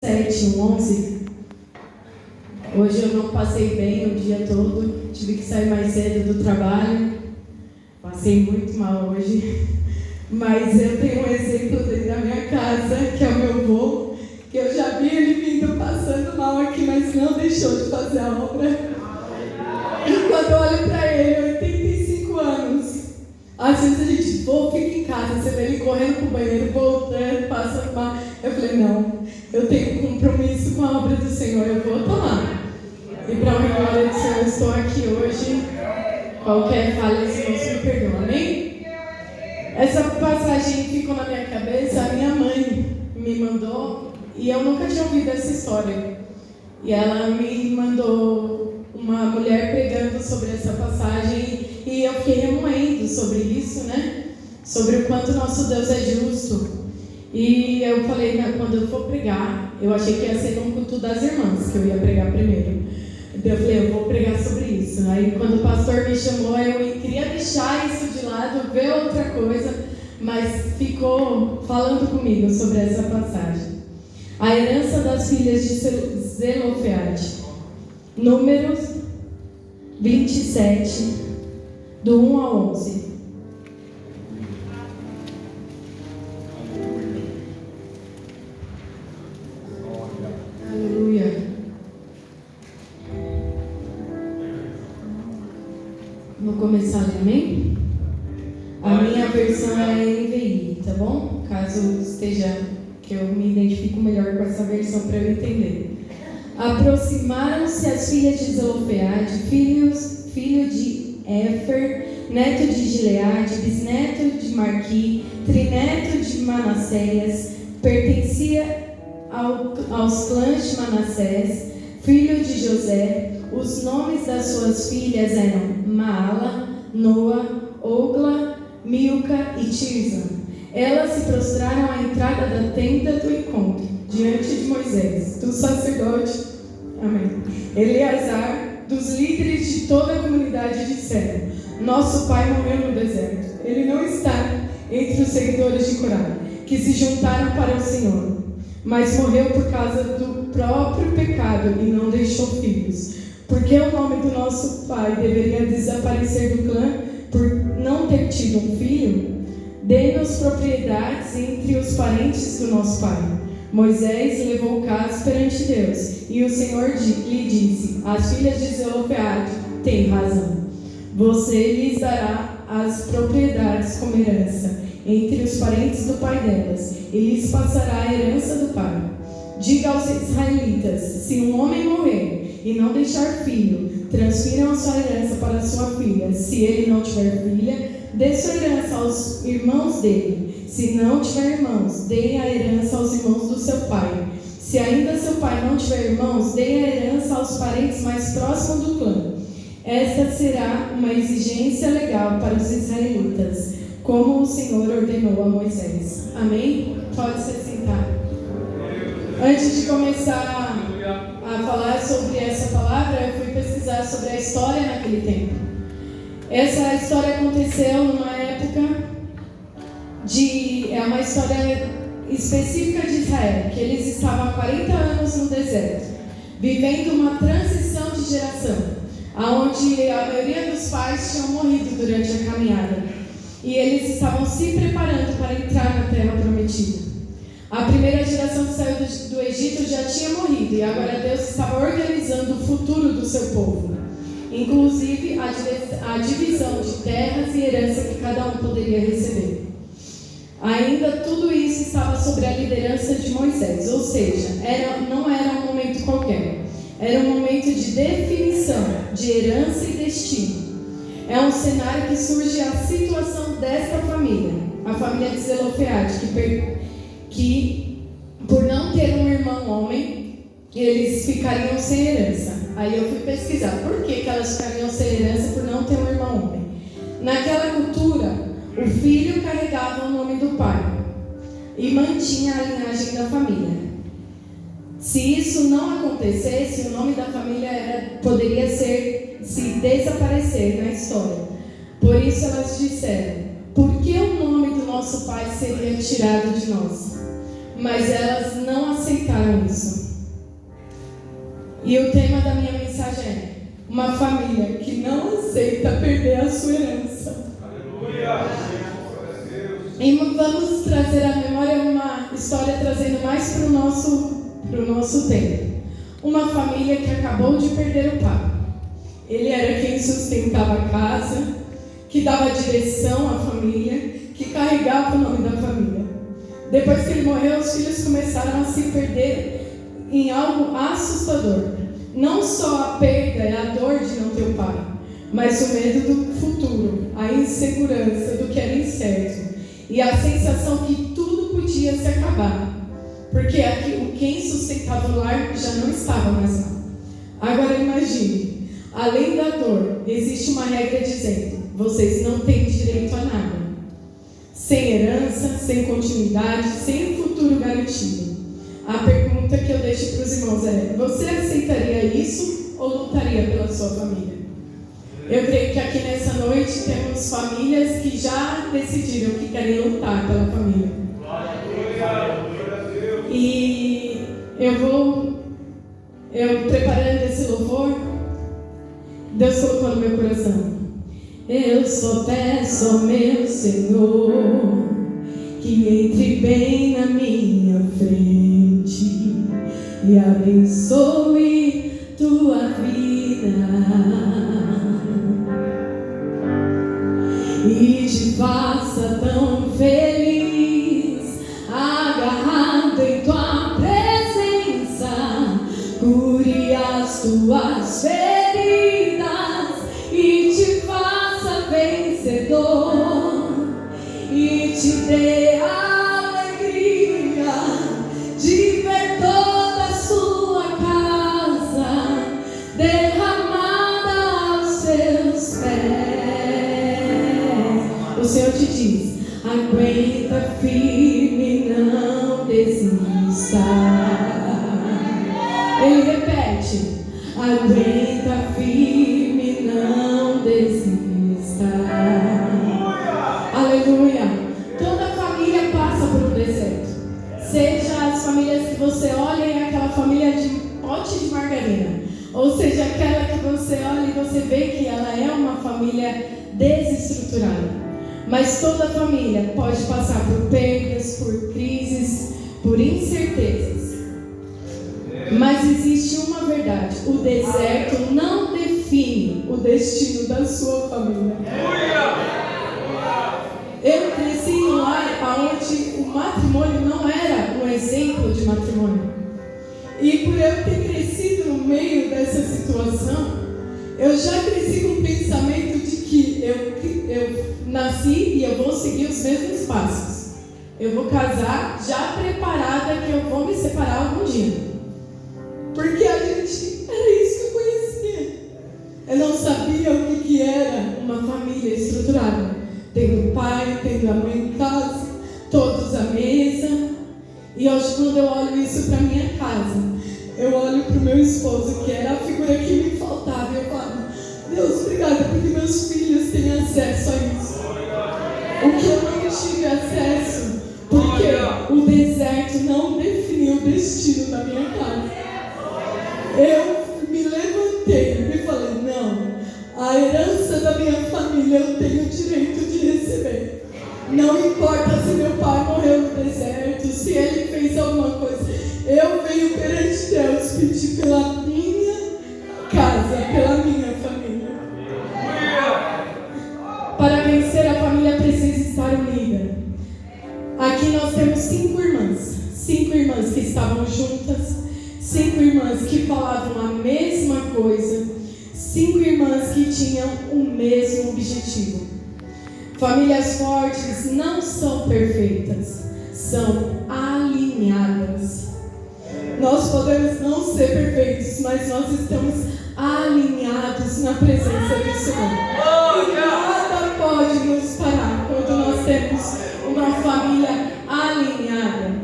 7:11. Hoje eu não passei bem o dia todo, tive que sair mais cedo do trabalho, passei muito mal hoje, mas eu tenho um exemplo dentro da minha casa, que é o meu avô, que eu já vi ele vindo passando mal aqui, mas não deixou de fazer a obra. E quando eu olho para ele, 85 anos, às vezes a gente, vô, fica em casa, você vê ele correndo pro banheiro, voltando, passando mal. Eu falei, não, eu tenho compromisso com a obra do Senhor, eu vou tomar. E para a glória do Senhor, eu estou aqui hoje. Qualquer falha, Senhor, me perdoa, amém? Essa passagem ficou na minha cabeça, a minha mãe me mandou, e eu nunca tinha ouvido essa história. E ela me mandou uma mulher pregando sobre essa passagem, e eu fiquei remoendo sobre isso, né? Sobre o quanto nosso Deus é justo. E eu falei, quando eu for pregar, eu achei que ia ser num culto das irmãs, que eu ia pregar primeiro. Então eu falei, eu vou pregar sobre isso. Aí quando o pastor me chamou, eu queria deixar isso de lado, ver outra coisa, mas ficou falando comigo sobre essa passagem. A herança das filhas de Zelofeade. Números 27, do 1 ao 11. Vou começar a ler, amém? A minha versão é a NVI, tá bom? Caso esteja, que eu me identifico melhor com essa versão para eu entender. Aproximaram-se as filhas de Zelofeade, filho de Éfer, neto de Gileade, bisneto de Marqui, trineto de Manassés, pertencia aos clãs de Manassés, filho de José. Os nomes das suas filhas eram Maala, Noa, Ogla, Milca e Tirza. Elas se prostraram à entrada da tenda do encontro, diante de Moisés, do sacerdote, amém, Eleazar, dos líderes de toda a comunidade, disseram: nosso pai morreu no deserto. Ele não está entre os seguidores de Corá, que se juntaram para o Senhor, mas morreu por causa do próprio pecado e não deixou filhos. Porque o nome do nosso pai deveria desaparecer do clã por não ter tido um filho? Dê-nos propriedades entre os parentes do nosso pai. Moisés levou o caso perante Deus, e o Senhor lhe disse: as filhas de Zelofeade têm razão. Você lhes dará as propriedades como herança entre os parentes do pai delas, e lhes passará a herança do pai. Diga aos israelitas: se um homem morrer e não deixar filho, transfiram a sua herança para sua filha. Se ele não tiver filha, dê sua herança aos irmãos dele. Se não tiver irmãos, dê a herança aos irmãos do seu pai. Se ainda seu pai não tiver irmãos, dê a herança aos parentes mais próximos do clã. Esta será uma exigência legal para os israelitas, como o Senhor ordenou a Moisés. Amém? Pode se sentar. Antes de começar a falar sobre essa palavra, eu fui pesquisar sobre a história naquele tempo. Essa história aconteceu numa época é uma história específica de Israel, que eles estavam há 40 anos no deserto, vivendo uma transição de geração, onde a maioria dos pais tinham morrido durante a caminhada, e eles estavam se preparando para entrar na terra prometida. A primeira geração que saiu do Egito já tinha morrido, e agora Deus estava organizando o futuro do seu povo, inclusive a divisão de terras e herança que cada um poderia receber. Ainda tudo isso estava sob a liderança de Moisés, ou seja, não era um momento qualquer, era um momento de definição de herança e destino. É um cenário que surge a situação desta família, a família de Zelofeade, que por não ter um irmão homem, eles ficariam sem herança. Aí eu fui pesquisar por que elas ficariam sem herança por não ter um irmão homem. Naquela cultura, o filho carregava o nome do pai e mantinha a linhagem da família. Se isso não acontecesse, o nome da família poderia se desaparecer na história. Por isso elas disseram: por que o nome do nosso pai seria tirado de nós? mas elas não aceitaram isso. E o tema da minha mensagem é: uma família que não aceita perder a sua herança. Aleluia! E vamos trazer à memória uma história trazendo mais para o nosso tempo. Uma família que acabou de perder o pai. Ele era quem sustentava a casa, que dava direção à família, que carregava o nome da família. Depois que ele morreu, os filhos começaram a se perder em algo assustador. Não só a perda e a dor de não ter o pai, mas o medo do futuro, a insegurança do que era incerto e a sensação que tudo podia se acabar, porque quem sustentava o lar já não estava mais lá. Agora imagine, além da dor, existe uma regra dizendo: vocês não têm direito a nada. Sem herança, sem continuidade, sem futuro garantido. A pergunta que eu deixo para os irmãos é: você aceitaria isso ou lutaria pela sua família? Eu creio que aqui nessa noite temos famílias que já decidiram que querem lutar pela família. E eu preparando esse louvor, Deus colocou no meu coração: eu só peço ao meu Senhor que entre bem na minha frente e abençoe tua vida e te faça tão feliz, agarrado em tua presença, cure as tuas feridas e te faça vencedor e te dê a alegria de ver toda a sua casa derramada aos seus pés. O Senhor te diz: aguenta firme, não desista. Ele repete: aguenta firme, não desista. Aleluia! Toda família passa por um deserto. Seja as famílias que você olha e aquela família de pote de margarina, ou seja, aquela que você olha e você vê que ela é uma família desestruturada. Mas toda família pode passar por perdas, por crises, por incertezas. Mas existe uma verdade: o deserto não define o destino da sua família. Eu cresci em um lar onde o matrimônio não era um exemplo de matrimônio. E por eu ter crescido no meio dessa situação, eu já cresci com o pensamento de que eu nasci e eu vou seguir os mesmos passos. Eu vou casar já preparada que eu vou me separar algum dia. Porque a gente, era isso que eu conhecia. Eu não sabia o que era uma família estruturada. Tendo o pai, tendo a mãe em casa, todos à mesa. E hoje, quando eu olho isso para minha casa, eu olho para o meu esposo, que era a figura que me faltava, e eu falo: Deus, obrigada, porque meus filhos têm acesso a isso. O que eu não tive acesso, porque o deserto não definiu o destino da minha casa. Eu me levantei e falei: não, a herança da minha família eu tenho o direito de receber. Não importa se meu pai morreu no deserto, se ele fez alguma coisa, eu venho perante Deus pedir pela minha casa, pela minha família. Para vencer, a família precisa estar unida. Aqui nós temos 5 irmãs. 5 irmãs que estavam juntas. 5 irmãs que falavam a mesma coisa. 5 irmãs que tinham o mesmo objetivo. Famílias fortes não são perfeitas, são alinhadas. Nós podemos não ser perfeitos, mas nós estamos alinhados na presença do Senhor. E nada pode nos parar quando nós temos uma família alinhada.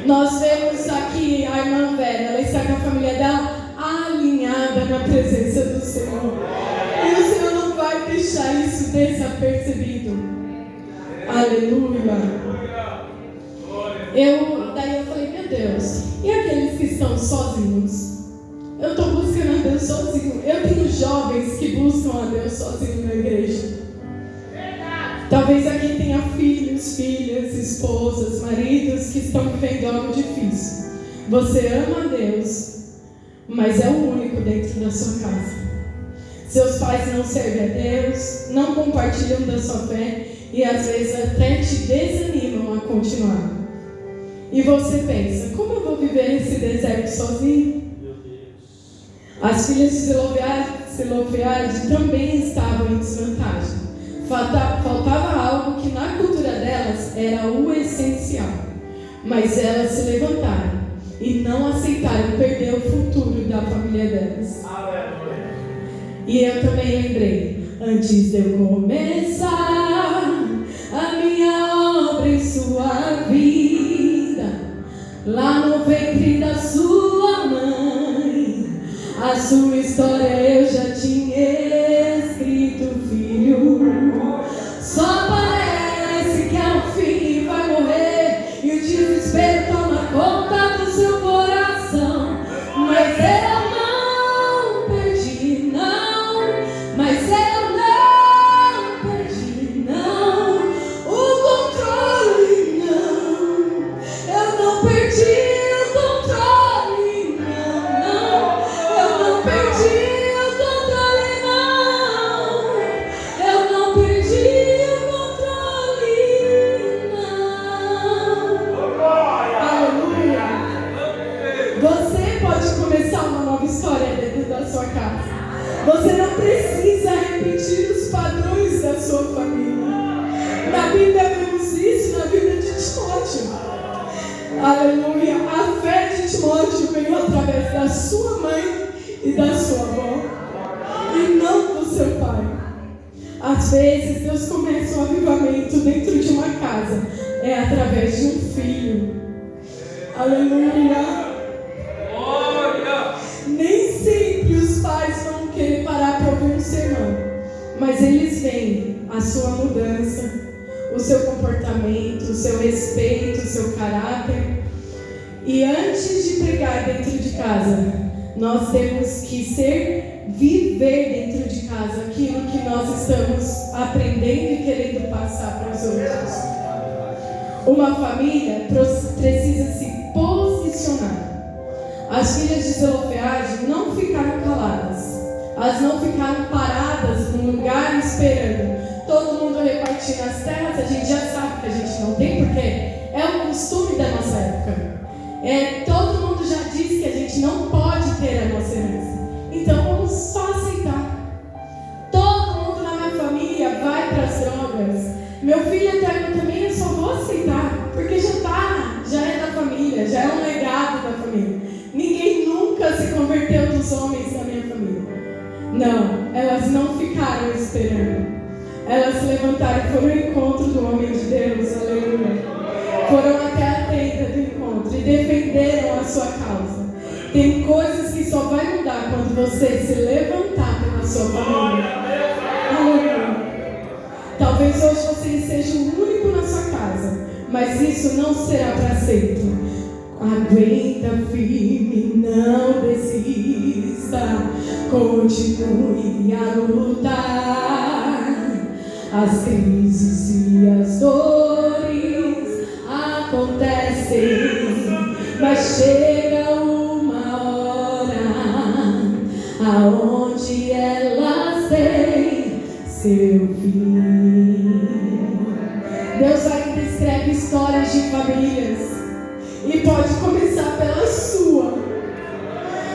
Nós vemos aqui a irmã Vera, ela está com a família dela alinhada na presença do Senhor. E o Senhor não vai deixar isso desapercebido. Aleluia. Daí sozinhos. Eu estou buscando a Deus sozinho. Eu tenho jovens que buscam a Deus sozinho na igreja. Talvez aqui tenha filhos, filhas, esposas, maridos que estão vivendo algo difícil. Você ama a Deus, mas é o único dentro da sua casa. Seus pais não servem a Deus, não compartilham da sua fé e às vezes até te desanimam a continuar. E você pensa, como eu vou viver esse deserto sozinho? As filhas de Zelofehade também estavam em desvantagem. Faltava algo que na cultura delas era o essencial. Mas elas se levantaram e não aceitaram perder o futuro da família delas. E eu também lembrei, antes de eu começar a minha obra em sua vida, lá no ventre da sua mãe, a sua história eu já tinha escrito, filho. Só parece que ao fim vai morrer e o desespero toma conta do seu coração. Mas eu não perdi, não. Mas eu não perdi, não. O controle, não. Eu não perdi o controle, não. Eu não perdi o controle, não. Eu não perdi o controle, não. Aleluia. Você pode começar uma nova história dentro da sua casa. Você não precisa repetir os padrões da sua família. Na Bíblia vemos isso na vida de Timóteo. Aleluia. A fé de Timóteo veio através da sua mãe e da sua avó, e não do seu pai. Às vezes Deus começa um avivamento dentro de uma casa, é através de um filho. Aleluia. Nem sempre os pais vão querer parar para ouvir um sermão, mas eles veem a sua mudança, o seu comportamento, o seu respeito, o seu caráter. E antes de pregar dentro de casa, nós temos que viver dentro de casa aquilo que nós estamos aprendendo e querendo passar para os outros. Uma família precisa se posicionar. As filhas de Zelofehade não ficaram caladas. Elas não ficaram paradas num lugar esperando. Todo mundo repartindo as terras, a gente já sabe que a gente não tem, porque é o costume da nossa época. Todo mundo já diz que a gente não pode ter a nossa herança. Então vamos só aceitar. Todo mundo na minha família vai para as drogas. Meu filho eterno também, eu só vou aceitar, porque já é da família, já é um legado da família. Ninguém nunca se converteu dos homens da minha família. Não, elas não ficaram esperando. Elas se levantaram e foram ao encontro do homem de Deus, aleluia. Foram até a tenda do encontro e defenderam a sua causa. Tem coisas que só vai mudar quando você se levantar pela sua família. Aleluia. Talvez hoje você seja o único na sua casa, mas isso não será para sempre. Aguenta firme, não desista, continue a lutar. As crises e as dores acontecem, mas chega uma hora aonde elas têm seu fim. Deus ainda escreve histórias de famílias. E pode começar pela sua.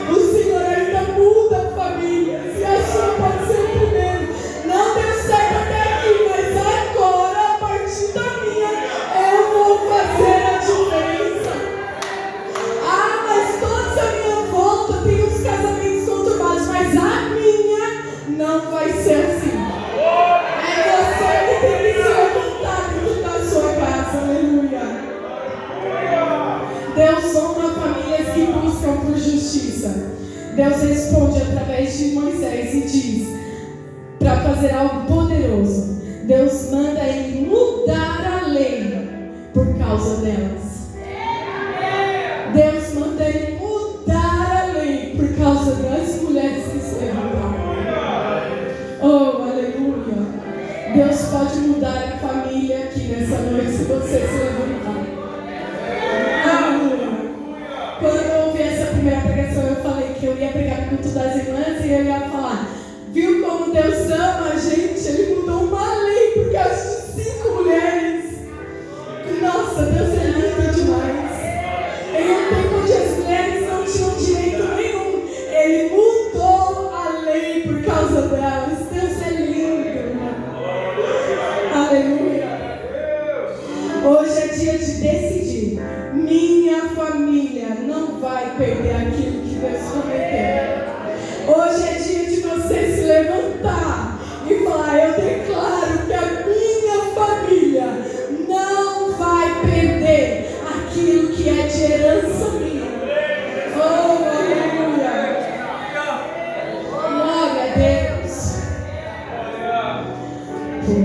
O Senhor ainda muda famílias. E a sua pode ser o primeiro. Não deu certo até aqui, mas agora, a partir da minha, eu vou fazer a diferença. Ah, mas todos à minha volta tem uns casamentos conturbados, mas a minha não vai ser assim. É você que tem que se levantar dentro da sua casa. Aleluia. Deus honra famílias que buscam por justiça. Deus responde através de Moisés e diz, para fazer algo poderoso, Deus manda ele mudar a lei por causa delas. Deus manda ele mudar primeira pregação eu falei que eu ia pregar no culto das irmãs e eu ia falar, viu como Deus ama a gente? Ele mudou uma lei por causa de 5 mulheres. Nossa, Deus é lindo demais. Em um tempo onde as mulheres não tinham direito nenhum, Ele mudou a lei por causa delas. Deus é lindo, irmão. Aleluia. Hoje é dia de decidir. Minha família não vai perder aquilo que Deus prometeu. Hoje é dia de você se levantar e falar, eu declaro que a minha família não vai perder aquilo que é de herança minha. Oh, aleluia. Glória a Deus. Por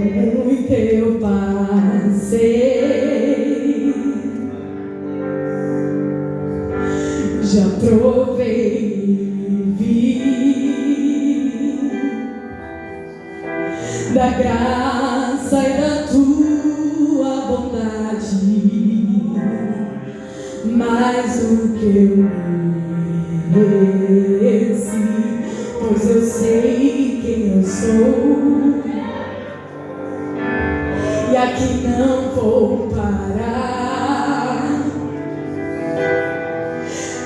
muito eu passei, já provei e vi da graça e da tua bondade, mais do que eu mereci, pois eu sei quem eu sou, e aqui não vou parar.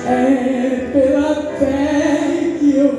É pela fé que eu